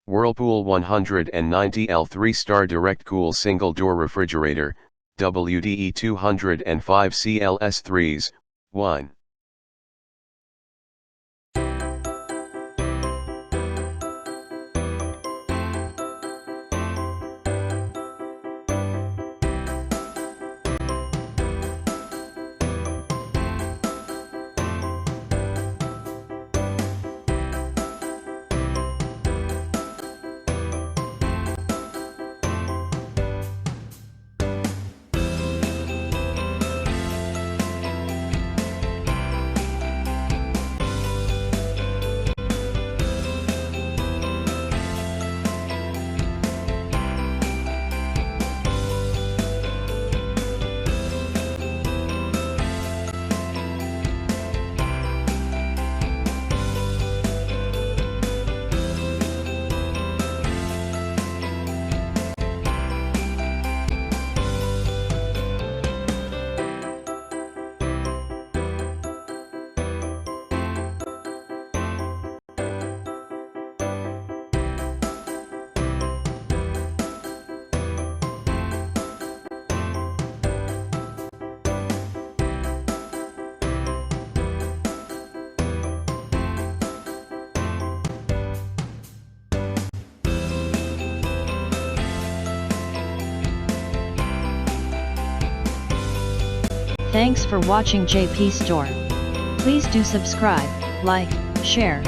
Whirlpool 190L 3-star DirectCool single-door refrigerator, WDE 205 CLS 3s, 1. Thanks for watching JP Store. Please do subscribe, like, share,